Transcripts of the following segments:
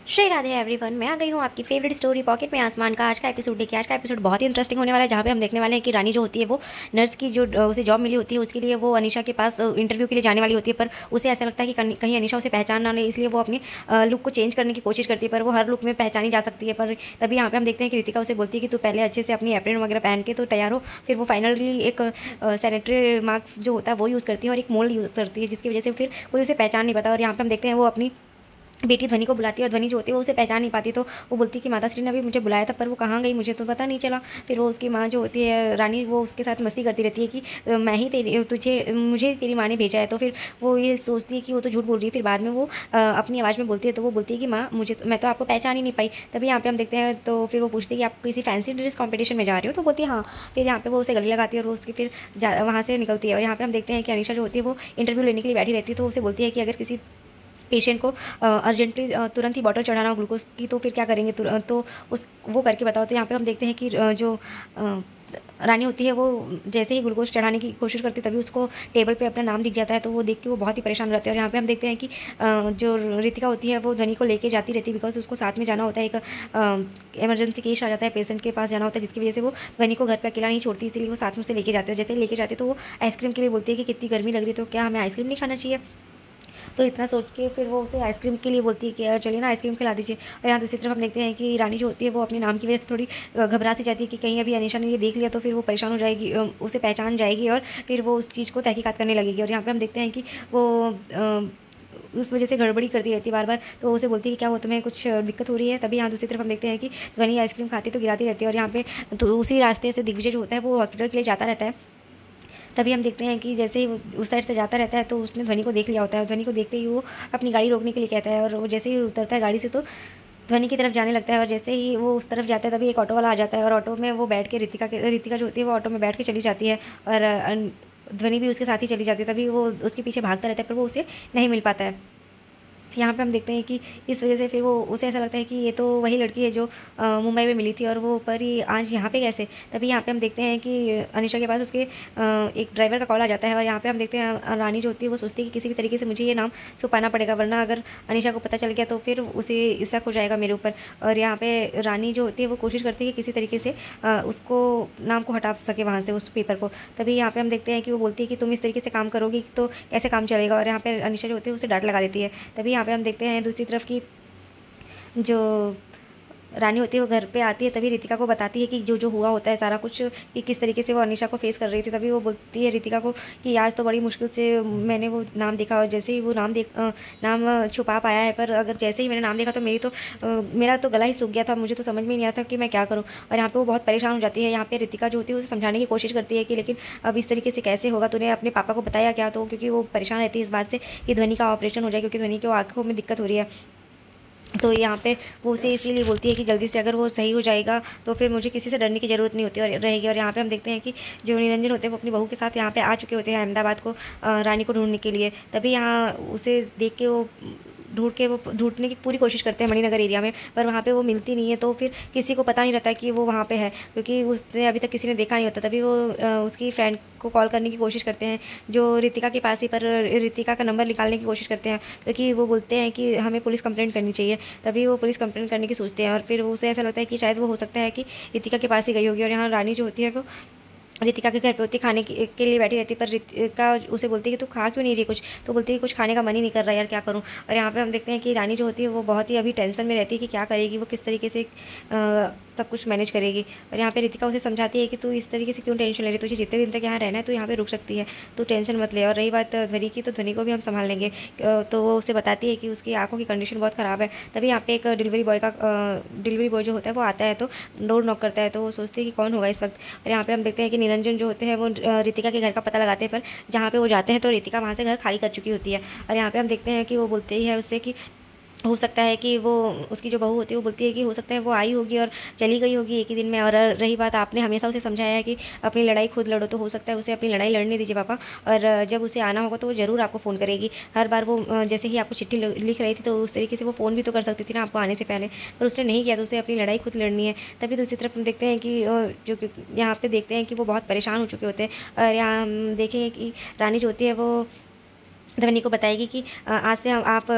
Shri Radhe everyone, मैं आ गई हूँ आपकी फेवरेट स्टोरी पॉकेट में आसमान का। आज का एपिसोड देखिए। आज का एपिसोड बहुत ही इंटरेस्टिंग होने वाला है, जहाँ पे हम देखने वाले हैं कि रानी जो होती है वो नर्स की जो उसे जॉब मिली होती है उसके लिए वो अनीशा के पास इंटरव्यू के लिए जाने वाली होती है। पर उसे ऐसा लगता है कि कहीं अनीशा उसे पहचान ना ले, इसलिए वो अपने लुक को चेंज करने की कोशिश करती है, पर वो हर लुक में पहचानी जा सकती है। पर तभी यहाँ पे हम देखते हैं कि रितिका उसे बोलती है कि तू पहले अच्छे से अपनी एप्रन वगैरह पहन के तो तैयार हो। फिर वो फाइनली एक सैनिटरी मास्क जो होता है वो यूज़ करती है और एक मोल्ड यूज़ करती है, जिसकी वजह से फिर कोई उसे पहचान नहीं पाता। और यहाँ पे हम देखते हैं वो अपनी बेटी ध्वनि को बुलाती है और ध्वनि जो होती है वो उसे पहचान नहीं पाती, तो वो बोलती है कि माता श्री ने अभी मुझे बुलाया था पर वो कहाँ गई, मुझे तो पता नहीं चला। फिर वो उसकी माँ जो होती है रानी, वो उसके साथ मस्ती करती रहती है कि मैं ही तेरी तुझे मुझे तेरी माँ ने भेजा है। तो फिर वो ये सोचती है कि वो तो झूठ बोल रही है। फिर बाद में वो अपनी आवाज़ में बोलती है, तो वो बोलती है कि माँ मुझे मैं तो आपको पहचान ही नहीं पाई। तभी यहाँ पे हम देखते हैं, तो फिर वो पूछती है कि आप किसी फैंसी ड्रेस कॉम्पिटिशन में जा रहे हो, तो बोलती है हाँ। फिर यहाँ पे वो उसे गले लगाती है और वो उसकी फिर वहाँ से निकलती है। और यहाँ पे हम देखते हैं कि अनीशा जो होती है वो इंटरव्यू लेने के लिए बैठी रहती है, तो उसे बोलती है कि अगर किसी पेशेंट को अर्जेंटली तुरंत ही बॉटल चढ़ाना हो ग्लूकोज की, तो फिर क्या करेंगे, तो उस वो करके बताओ। तो यहाँ पे हम देखते हैं कि जो रानी होती है वो जैसे ही ग्लूकोज चढ़ाने की कोशिश करती है, तभी उसको टेबल पे अपना नाम दिख जाता है, तो वो देख के वो बहुत ही परेशान हो जाती है। और यहाँ पे हम देखते हैं कि जो रितिका होती है वो ध्वनि को लेके जाती रहती है, बिकॉज उसको साथ में जाना होता है। एक इमरजेंसी केस आ जाता है, पेशेंट के पास जाना होता है, जिसकी वजह से वो ध्वनि को घर पर अकेला नहीं छोड़ती, इसीलिए वो साथ में उसे लेके जाते हैं। जैसे ही लेके जाते तो वो आइसक्रीम के लिए बोलती है कि कितनी गर्मी लग रही है, तो क्या हमें आइसक्रीम नहीं खाना चाहिए। तो इतना सोच के फिर वो उसे आइसक्रीम के लिए बोलती है कि चलिए ना आइसक्रीम खिला दीजिए। और यहाँ दूसरी तरफ हम देखते हैं कि रानी जो होती है वो अपने नाम की वजह से थोड़ी घबरा सी जाती है कि कहीं अभी अनीशा ने ये देख लिया तो फिर वो परेशान हो जाएगी, उसे पहचान जाएगी और फिर वो उस चीज़ को तहकीकात करने लगेगी। और यहाँ पे हम देखते हैं कि वो उस वजह से गड़बड़ी करती रहती है बार बार, तो उसे बोलती है कि क्या हो तुम्हें कुछ दिक्कत हो रही है। तभी यहाँ दूसरी तरफ हम देखते हैं कि ध्वनि आइसक्रीम खाती तो गिराती रहती है। और यहाँ पे तो उसी रास्ते से दिग्विजय जो होता है वो हॉस्पिटल के लिए जाता रहता है। तभी हम देखते हैं कि जैसे ही वो उस साइड से जाता रहता है, तो उसने ध्वनि को देख लिया होता है। ध्वनि को देखते ही वो अपनी गाड़ी रोकने के लिए कहता है, और वो जैसे ही उतरता है गाड़ी से, तो ध्वनि की तरफ जाने लगता है। और जैसे ही वो उस तरफ जाता है, तभी एक ऑटो वाला आ जाता है और ऑटो में वो बैठ के रितिका जो होती है वो ऑटो में बैठ के चली जाती है। और ध्वनि भी उसके साथ ही चली जाती है। तभी वो उसके पीछे भागता रहता है, पर वो उसे नहीं मिल पाता है। यहाँ पे हम देखते हैं कि इस वजह से फिर वो उसे ऐसा लगता है कि ये तो वही लड़की है जो मुंबई में मिली थी, और वो पर ही आज यहाँ पे कैसे। तभी यहाँ पे हम देखते हैं कि अनीशा के पास उसके एक ड्राइवर का कॉल आ जाता है। और यहाँ पे हम देखते हैं रानी जो होती है वो सोचती है कि किसी भी तरीके से मुझे ये नाम छुपाना पड़ेगा, वरना अगर अनीशा को पता चल गया तो फिर उसे शक हो जाएगा मेरे ऊपर। और यहाँ पे रानी जो होती है वो कोशिश करती है कि किसी तरीके से उसको नाम को हटा सके वहाँ से, उस पेपर को। तभी यहाँ पे हम देखते हैं कि वो बोलती है कि तुम इस तरीके से काम करोगी तो कैसे काम चलेगा। और यहाँ पे अनीशा जो होती है उसे डांट लगा देती है। तभी यहाँ पे हम देखते हैं दूसरी तरफ की जो रानी होती है वो घर पे आती है, तभी रितिका को बताती है कि जो जो हुआ होता है सारा कुछ, कि किस तरीके से वो अनीशा को फेस कर रही थी। तभी वो बोलती है रितिका को कि आज तो बड़ी मुश्किल से मैंने वो नाम देखा, और जैसे ही वो नाम छुपा पाया है, पर अगर जैसे ही मैंने नाम देखा तो मेरा तो गला ही सूख गया था, मुझे तो समझ में नहीं आता कि मैं क्या करूँ। और यहाँ पे वो बहुत परेशान हो जाती है। यहाँ पे रितिका जो होती है उसे समझाने की कोशिश करती है कि लेकिन अब इस तरीके से कैसे होगा, तूने अपने पापा को बताया क्या। तो क्योंकि वो परेशान रहती है इस बात से कि ध्वनि का ऑपरेशन हो जाए, क्योंकि ध्वनि को आँखों में दिक्कत हो रही है। तो यहाँ पे वो उसे इसीलिए बोलती है कि जल्दी से अगर वो सही हो जाएगा तो फिर मुझे किसी से डरने की ज़रूरत नहीं होती और रहेगी। और यहाँ पे हम देखते हैं कि जो निरंजन होते हैं वो अपनी बहू के साथ यहाँ पे आ चुके होते हैं अहमदाबाद को रानी को ढूंढने के लिए। तभी यहाँ उसे देख के वो ढूंढने की पूरी कोशिश करते हैं मणिनगर एरिया में, पर वहाँ पे वो मिलती नहीं है। तो फिर किसी को पता नहीं रहता कि वो वहाँ पे है, क्योंकि उसने अभी तक किसी ने देखा नहीं होता। तभी वो उसकी फ्रेंड को कॉल करने की कोशिश करते हैं जो रितिका के पास ही, पर रितिका का नंबर निकालने की कोशिश करते हैं, क्योंकि वो बोलते हैं कि हमें पुलिस कंप्लेंट करनी चाहिए। तभी वो पुलिस कंप्लेंट करने की सोचते हैं, और फिर उसे ऐसा लगता है कि शायद वो हो सकता है कि रितिका के पास ही गई होगी। और यहाँ रानी जो होती है वो रितिका के घर पे होती, खाने के लिए बैठी रहती, पर रितिका उसे बोलती है कि तू खा क्यों नहीं रही कुछ। तो बोलती है कि कुछ खाने का मन ही नहीं कर रहा यार, क्या करूँ। और यहाँ पे हम देखते हैं कि रानी जो होती है वो बहुत ही अभी टेंशन में रहती है कि क्या करेगी, वो किस तरीके से सब कुछ मैनेज करेगी। और यहाँ पे रितिका उसे समझाती है कि तू इस तरीके से क्यों टेंशन ले रही, तुझे जितने दिन तक यहाँ रहना है तो यहाँ पे रुक सकती है, तू टेंशन मत ले। और रही बात ध्वनि की, तो ध्वनि को भी हम संभाल लेंगे। तो वो उसे बताती है कि उसकी आंखों की कंडीशन बहुत ख़राब है। तभी यहाँ पे एक डिलीवरी बॉय जो होता है वो आता है, तो डोर नॉक करता है, तो वो सोचते हैं कि कौन होगा इस वक्त। और यहाँ पे हम देखते हैं कि निरंजन जो होते हैं वो रितिका के घर का पता लगाते हैं, पर जहाँ पे वो जाते हैं तो रितिका वहाँ से घर खाली कर चुकी होती है। और यहाँ पे हम देखते हैं कि वो बोलते ही है उससे कि हो सकता है कि वो उसकी जो बहू होती है वो बोलती है कि हो सकता है वो आई होगी और चली गई होगी एक ही दिन में। और रही बात, आपने हमेशा उसे समझाया है कि अपनी लड़ाई खुद लड़ो, तो हो सकता है उसे अपनी लड़ाई लड़ने दीजिए पापा, और जब उसे आना होगा तो वो ज़रूर आपको फ़ोन करेगी। हर बार वो जैसे ही आपको चिट्ठी लिख रही थी तो उस तरीके से वो फ़ोन भी तो कर सकती थी ना आपको आने से पहले, पर उसने नहीं किया, तो उसे अपनी लड़ाई खुद लड़नी है। तभी दूसरी तरफ हम देखते हैं कि यहाँ पे देखते हैं कि वो बहुत परेशान हो चुके होते हैं। और यहाँ हम देखेंगे कि रानी जो होती है वो ध्वनि को बताएगी कि आज से आप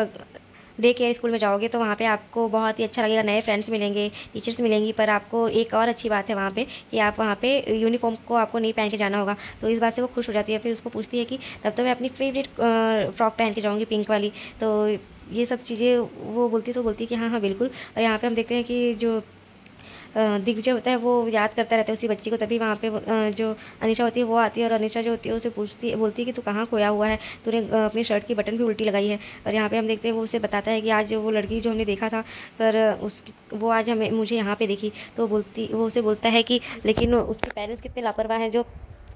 डे केयर स्कूल में जाओगे तो वहाँ पे आपको बहुत ही अच्छा लगेगा, नए फ्रेंड्स मिलेंगे, टीचर्स मिलेंगी। पर आपको एक और अच्छी बात है वहाँ पे कि आप वहाँ पे यूनिफॉर्म को आपको नहीं पहन के जाना होगा। तो इस बात से वो खुश हो जाती है। फिर उसको पूछती है कि तब तो मैं अपनी फेवरेट फ्रॉक पहन के जाऊँगी, पिंक वाली। तो ये सब चीज़ें वो बोलती है कि हाँ हाँ बिल्कुल। और यहाँ पर हम देखते हैं कि जो दिग्विजय होता है वो याद करता रहता है उसी बच्ची को। तभी वहाँ पे जो अनीशा होती है वो आती है, और अनीशा जो होती है उसे बोलती है कि तू कहाँ खोया हुआ है, तूने अपनी शर्ट की बटन भी उल्टी लगाई है। और यहाँ पे हम देखते हैं वो उसे बताता है कि आज वो लड़की जो हमने देखा था पर वो आज मुझे यहाँ पे देखी। तो वो उसे बोलता है कि लेकिन उसके पेरेंट्स कितने लापरवाह हैं, जो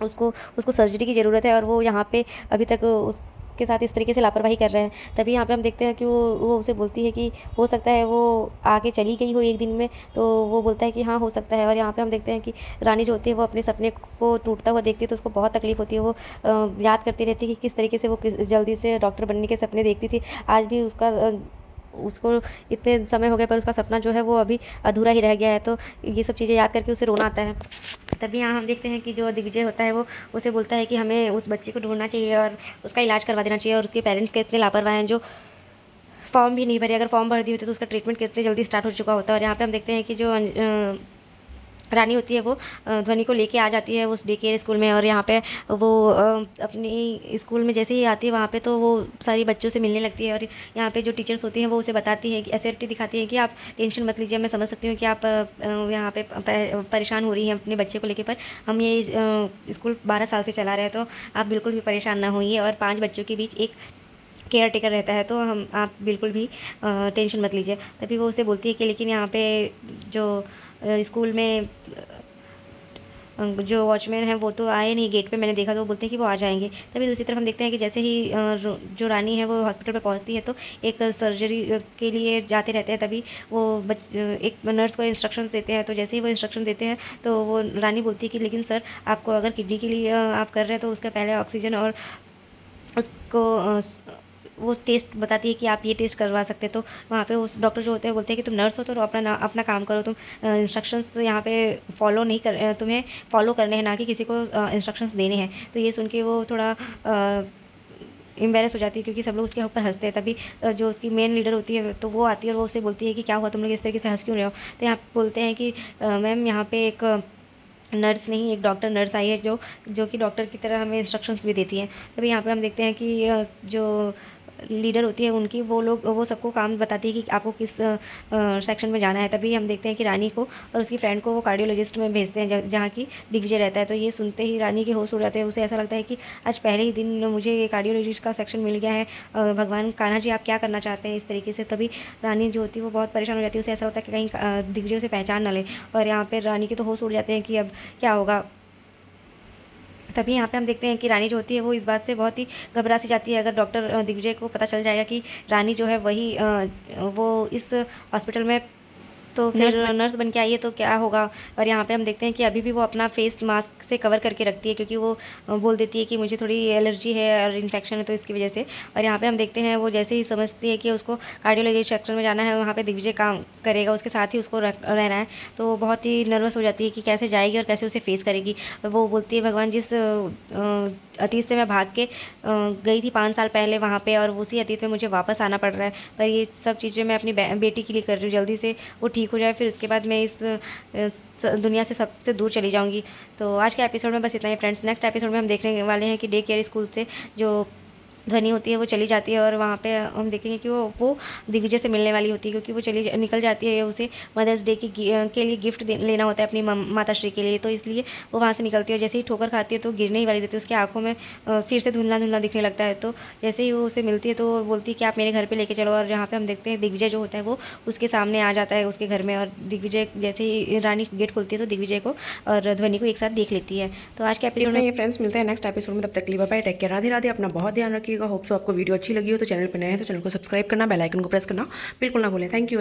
उसको सर्जरी की ज़रूरत है और वो यहाँ पे अभी तक के साथ इस तरीके से लापरवाही कर रहे हैं। तभी यहाँ पे हम देखते हैं कि वो उसे बोलती है कि हो सकता है वो आगे चली गई हो एक दिन में। तो वो बोलता है कि हाँ हो सकता है। और यहाँ पे हम देखते हैं कि रानी जो होती है वो अपने सपने को टूटता हुआ देखती है तो उसको बहुत तकलीफ होती है। वो याद करती रहती है कि किस तरीके से वो जल्दी से डॉक्टर बनने के सपने देखती थी। आज भी उसको इतने समय हो गए पर उसका सपना जो है वो अभी अधूरा ही रह गया है। तो ये सब चीज़ें याद करके उसे रोना आता है। तभी यहाँ हम देखते हैं कि जो दिग्विजय होता है वो उसे बोलता है कि हमें उस बच्ची को ढूंढना चाहिए और उसका इलाज करवा देना चाहिए। और उसके पेरेंट्स के इतने लापरवाह हैं जो फॉर्म भी नहीं भरे, अगर फॉर्म भर दी होती तो उसका ट्रीटमेंट कितने जल्दी स्टार्ट हो चुका होता है। और यहाँ पे हम देखते हैं कि जो रानी होती है वो ध्वनि को लेके आ जाती है उस डे केयर स्कूल में। और यहाँ पे वो अपनी स्कूल में जैसे ही आती है वहाँ पे तो वो सारी बच्चों से मिलने लगती है। और यहाँ पे जो टीचर्स होती हैं वो उसे बताती है कि एश्योरिटी दिखाती है कि आप टेंशन मत लीजिए, मैं समझ सकती हूँ कि आप यहाँ पे परेशान हो रही हैं अपने बच्चे को लेकर, पर हम ये स्कूल 12 साल से चला रहे हैं तो आप बिल्कुल भी परेशान ना होइए। और 5 बच्चों के बीच एक केयर टेकर रहता है तो आप बिल्कुल भी टेंशन मत लीजिए। तभी वो उसे बोलती है कि लेकिन यहाँ पे जो स्कूल में जो वॉचमैन है वो तो आए नहीं गेट पे, मैंने देखा तो वो बोलते हैं कि वो आ जाएंगे। तभी दूसरी तरफ हम देखते हैं कि जैसे ही जो रानी है वो हॉस्पिटल पे पहुंचती है तो एक सर्जरी के लिए जाते रहते हैं। तभी वो एक नर्स को इंस्ट्रक्शंस देते हैं। तो जैसे ही वो इंस्ट्रक्शन देते हैं तो वो रानी बोलती है कि लेकिन सर आपको अगर किडनी के लिए आप कर रहे हैं तो उसका पहले ऑक्सीजन और उसको वो टेस्ट बताती है कि आप ये टेस्ट करवा सकते हैं। तो वहाँ पे उस डॉक्टर जो होते हैं बोलते हैं कि तुम नर्स हो तो अपना काम करो, तुम इंस्ट्रक्शंस यहाँ पे फॉलो नहीं कर, तुम्हें फॉलो करने हैं ना कि किसी को इंस्ट्रक्शंस देने हैं। तो ये सुन के वो थोड़ा एम्बेरस हो जाती है क्योंकि सब लोग उसके ऊपर हंसते हैं। तभी जो उसकी मेन लीडर होती है तो वो आती है और वो उससे बोलती है कि क्या हुआ, तुम लोग इस तरीके से हंस क्यों रहे हो। तो यहाँ बोलते हैं कि मैम यहाँ पे एक नर्स नहीं एक डॉक्टर नर्स आई है जो कि डॉक्टर की तरह हमें इंस्ट्रक्शंस भी देती हैं। तभी यहाँ पे हम देखते हैं कि जो लीडर होती है उनकी वो सबको काम बताती है कि आपको किस सेक्शन में जाना है। तभी हम देखते हैं कि रानी को और उसकी फ्रेंड को वो कार्डियोलॉजिस्ट में भेजते हैं जहाँ की दिग्विजय रहता है। तो ये सुनते ही रानी के होश उड़ जाते हैं, उसे ऐसा लगता है कि आज पहले ही दिन मुझे ये कार्डियोलॉजिस्ट का सेक्शन मिल गया है, भगवान कान्हा जी आप क्या करना चाहते हैं इस तरीके से। तभी रानी जो होती है वो बहुत परेशान हो जाती है, उसे ऐसा होता है कि कहीं दिग्विजय उसे पहचान ना ले। और यहाँ पर रानी के तो होश उड़ जाते हैं कि अब क्या होगा। तभी यहाँ पे हम देखते हैं कि रानी जो होती है वो इस बात से बहुत ही घबरा सी जाती है, अगर डॉक्टर दिग्विजय को पता चल जाएगा कि रानी जो है वही वो इस हॉस्पिटल में तो फिर नर्स बन के आई है तो क्या होगा। और यहाँ पे हम देखते हैं कि अभी भी वो अपना फेस मास्क से कवर करके रखती है क्योंकि वो बोल देती है कि मुझे थोड़ी एलर्जी है और इन्फेक्शन है तो इसकी वजह से। और यहाँ पे हम देखते हैं वो जैसे ही समझती है कि उसको कार्डियोलॉजी सेक्शन में जाना है, वहाँ पे दिग्विजय काम करेगा, उसके साथ ही उसको रहना है, तो बहुत ही नर्वस हो जाती है कि कैसे जाएगी और कैसे उसे फेस करेगी। वो बोलती है भगवान जिस अतीत से मैं भाग के गई थी 5 साल पहले वहाँ पे और उसी अतीत में मुझे वापस आना पड़ रहा है, पर ये सब चीज़ें मैं अपनी बेटी के लिए कर रही हूँ, जल्दी से वो ठीक हो जाए फिर उसके बाद मैं इस दुनिया से सबसे दूर चली जाऊँगी। तो आज के एपिसोड में बस इतना ही फ्रेंड्स। नेक्स्ट एपिसोड में हम देखने वाले हैं कि डे केयर स्कूल से जो ध्वनि होती है वो चली जाती है और वहाँ पे हम देखेंगे कि वो दिग्विजय से मिलने वाली होती है क्योंकि वो निकल जाती है, उसे मदर्स डे के लिए गिफ्ट लेना होता है अपनी माता श्री के लिए, तो इसलिए वो वहाँ से निकलती है और जैसे ही ठोकर खाती है तो गिरने ही वाली रहती है, उसकी आंखों में फिर से धुंधला धुंधला दिखने लगता है। तो जैसे ही वो उसे मिलती है तो वो बोलती है कि आप मेरे घर पर लेके चलो। और यहाँ पर हम देखते हैं दिग्विजय जो होता है वो उसके सामने आ जाता है उसके घर में, और दिग्विजय जैसे ही रानी गेट खोलती है तो दिग्विजय को और ध्वनि को एक साथ देख लेती है। तो आज के एपिसोड में ये फ्रेंड्स मिलते हैं नेक्स्ट एपिसोड में, तब तक के लिए bye bye, take care, Radhe Radhe, अपना बहुत ध्यान रखिएगा। होप सो आपको वीडियो अच्छी लगी हो तो चैनल पर नए हैं तो चैनल को सब्सक्राइब करना, बेल आइकन को प्रेस करना बिल्कुल ना भूलें। Thank you.